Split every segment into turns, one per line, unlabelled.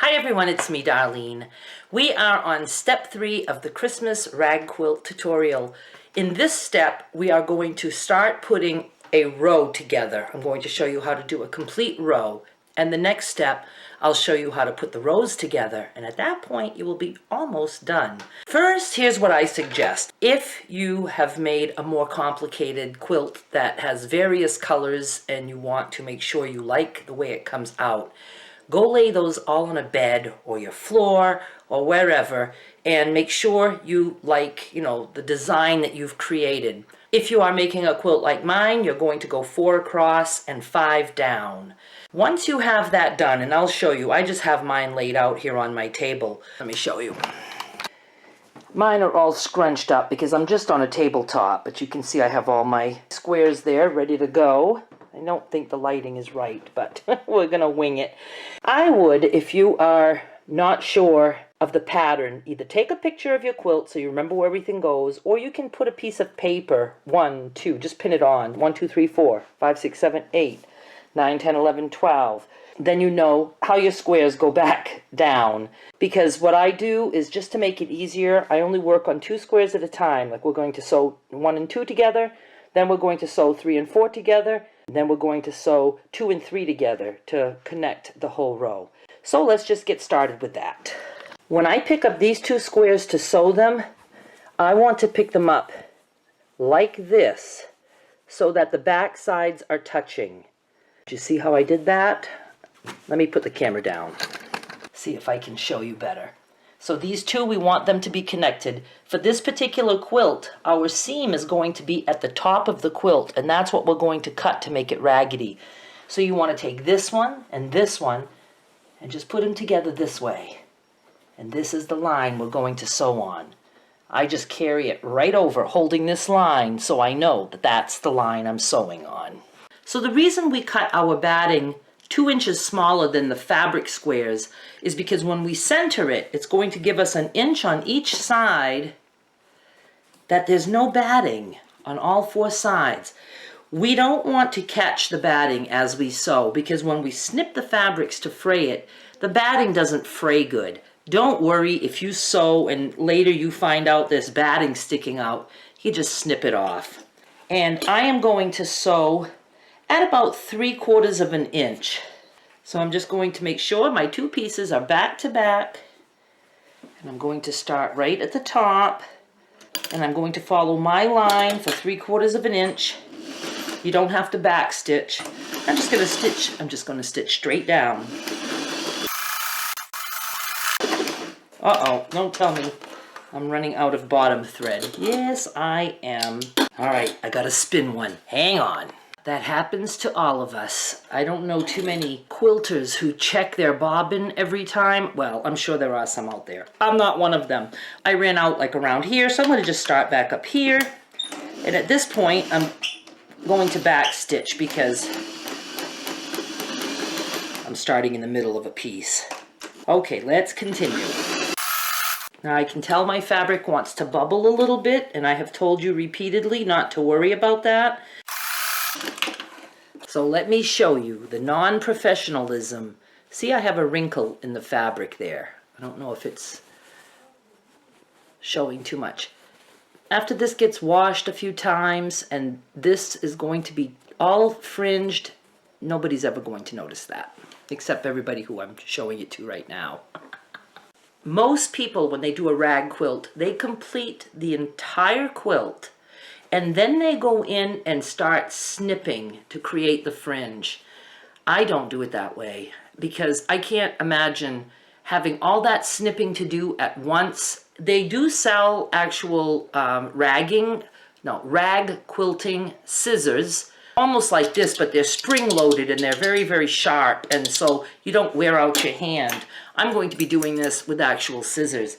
Hi everyone, it's me, Darlene. We are on step 3 of the Christmas Rag Quilt tutorial. In this step, we are going to start putting a row together. I'm going to show you how to do a complete row. And the next step, I'll show you how to put the rows together. And at that point, you will be almost done. First, here's what I suggest. If you have made a more complicated quilt that has various colors and you want to make sure you like the way it comes out, go lay those all on a bed or your floor or wherever and make sure you like, the design that you've created. If you are making a quilt like mine, you're going to go 4 across and 5 down. Once you have that done, and I'll show you, I just have mine laid out here on my table. Let me show you. Mine are all scrunched up because I'm just on a tabletop, but you can see I have all my squares there ready to go. I don't think the lighting is right, but we're going to wing it. I would, if you are not sure of the pattern, either take a picture of your quilt so you remember where everything goes, or you can put a piece of paper, 1, 2, just pin it on, 1, 2, 3, 4, 5, 6, 7, 8, 9, 10, 11, 12. Then you know how your squares go back down. Because what I do is, just to make it easier, I only work on 2 squares at a time. Like we're going to sew 1 and 2 together, then we're going to sew 3 and 4 together, then we're going to sew 2 and 3 together to connect the whole row. So let's just get started with that. When I pick up these 2 squares to sew them, I want to pick them up like this so that the back sides are touching. Do you see how I did that? Let me put the camera down. See if I can show you better. So these 2, we want them to be connected. For this particular quilt, our seam is going to be at the top of the quilt, and that's what we're going to cut to make it raggedy. So you want to take this one and just put them together this way. And this is the line we're going to sew on. I just carry it right over, holding this line, so I know that that's the line I'm sewing on. So the reason we cut our batting 2 inches smaller than the fabric squares is because when we center it, it's going to give us an inch on each side that there's no batting on all 4 sides. We don't want to catch the batting as we sew, because when we snip the fabrics to fray it, the batting doesn't fray good. Don't worry if you sew and later you find out there's batting sticking out. You just snip it off. And I am going to sew at about 3/4 of an inch. So I'm just going to make sure my 2 pieces are back to back. And I'm going to start right at the top. And I'm going to follow my line for 3/4 of an inch. You don't have to back stitch. I'm just going to stitch straight down. Uh-oh, don't tell me I'm running out of bottom thread. Yes, I am. All right, I got to spin one. Hang on. That happens to all of us. I don't know too many quilters who check their bobbin every time. Well, I'm sure there are some out there. I'm not one of them. I ran out like around here, so I'm going to just start back up here. And at this point, I'm going to back stitch because I'm starting in the middle of a piece. Okay, let's continue. Now I can tell my fabric wants to bubble a little bit, and I have told you repeatedly not to worry about that. So let me show you the non-professionalism. See, I have a wrinkle in the fabric there. I don't know if it's showing too much. After this gets washed a few times and this is going to be all fringed, nobody's ever going to notice that, except everybody who I'm showing it to right now. Most people, when they do a rag quilt, they complete the entire quilt and then they go in and start snipping to create the fringe. I don't do it that way because I can't imagine having all that snipping to do at once. They do sell actual rag quilting scissors, almost like this, but they're spring-loaded and they're very, very sharp, and so you don't wear out your hand. I'm going to be doing this with actual scissors.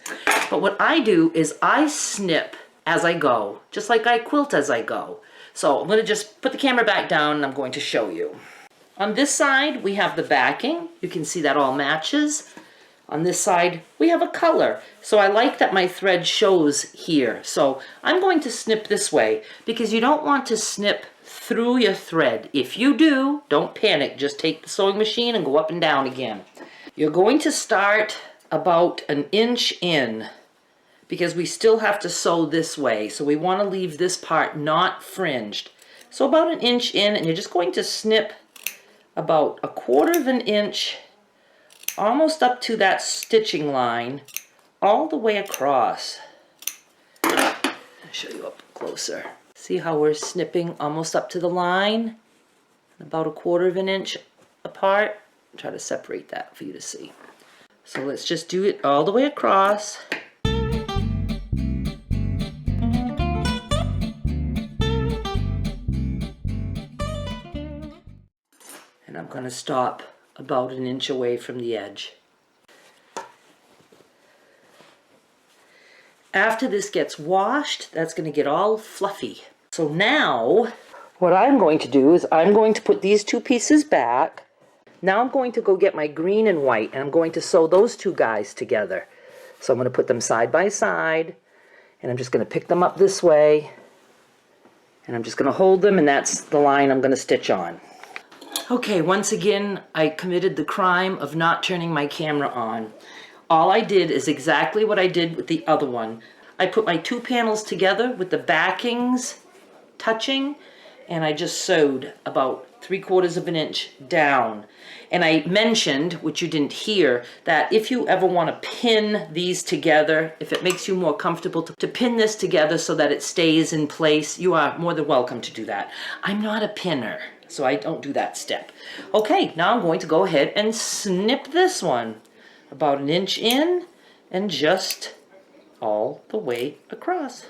But what I do is I snip as I go, just like I quilt as I go. So I'm going to just put the camera back down and I'm going to show you. On this side, we have the backing. You can see that all matches. On this side, we have a color. So I like that my thread shows here. So I'm going to snip this way because you don't want to snip through your thread. If you do, don't panic. Just take the sewing machine and go up and down again. You're going to start about an inch in because we still have to sew this way. So we want to leave this part not fringed. So about an inch in, and you're just going to snip about 1/4 of an inch almost up to that stitching line all the way across. I'll show you up closer. See how we're snipping almost up to the line? About 1/4 of an inch apart. I'll try to separate that for you to see. So let's just do it all the way across. And I'm going to stop about an inch away from the edge. After this gets washed, that's going to get all fluffy. So now, what I'm going to do is I'm going to put these two pieces back. Now I'm going to go get my green and white, and I'm going to sew those two guys together. So I'm going to put them side by side, and I'm just going to pick them up this way, and I'm just going to hold them, and that's the line I'm going to stitch on. Okay, once again, I committed the crime of not turning my camera on. All I did is exactly what I did with the other one. I put my two panels together with the backings touching, and I just sewed about 3/4 of an inch down. And I mentioned, which you didn't hear, that if you ever want to pin these together, if it makes you more comfortable to pin this together so that it stays in place, you are more than welcome to do that. I'm not a pinner, so I don't do that step. Okay, now I'm going to go ahead and snip this one about an inch in and just all the way across.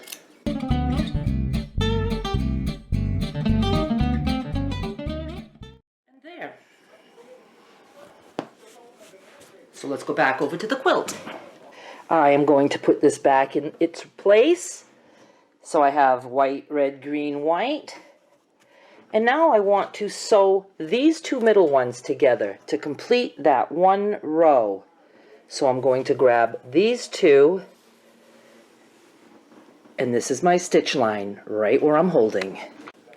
So let's go back over to the quilt. I am going to put this back in its place. So I have white, red, green, white. And now I want to sew these two middle ones together to complete that one row. So I'm going to grab these two, and this is my stitch line right where I'm holding.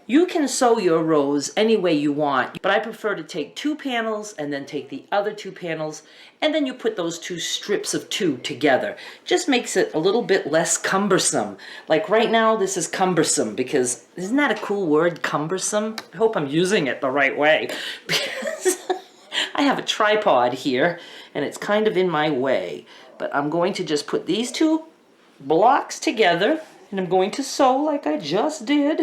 You can sew your rows any way you want, but I prefer to take two panels and then take the other two panels, and then you put those two strips of two together. Just makes it a little bit less cumbersome. Like right now, this is cumbersome because, isn't that a cool word, cumbersome? I hope I'm using it the right way because I have a tripod here and it's kind of in my way. But I'm going to just put these two blocks together and I'm going to sew like I just did.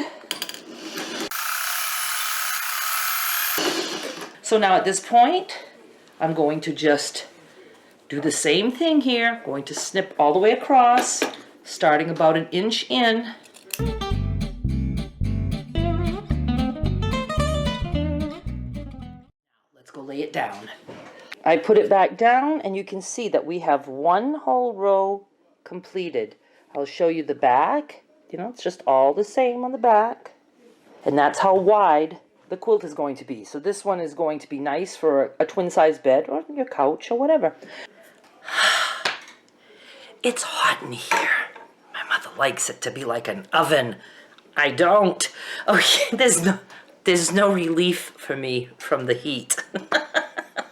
So now at this point, I'm going to just do the same thing here. I'm going to snip all the way across, starting about an inch in. Let's go lay it down. I put it back down and you can see that we have one whole row completed. I'll show you the back. You know, it's just all the same on the back. And that's how wide the quilt is going to be. So this one is going to be nice for a twin size bed or your couch or whatever. It's hot in here. My mother likes it to be like an oven. I don't. Okay, there's no relief for me from the heat.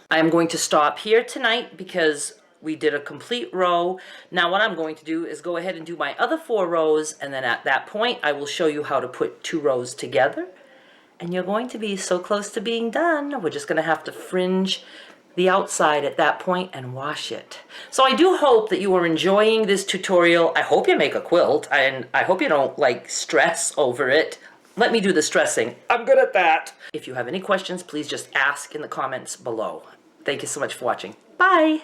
I'm going to stop here tonight because we did a complete row. Now what I'm going to do is go ahead and do my other 4 rows, and then at that point I will show you how to put 2 rows together. And you're going to be so close to being done. We're just going to have to fringe the outside at that point and wash it. So I do hope that you are enjoying this tutorial. I hope you make a quilt, and I hope you don't like stress over it. Let me do the stressing. I'm good at that. If you have any questions, please just ask in the comments below. Thank you so much for watching. Bye.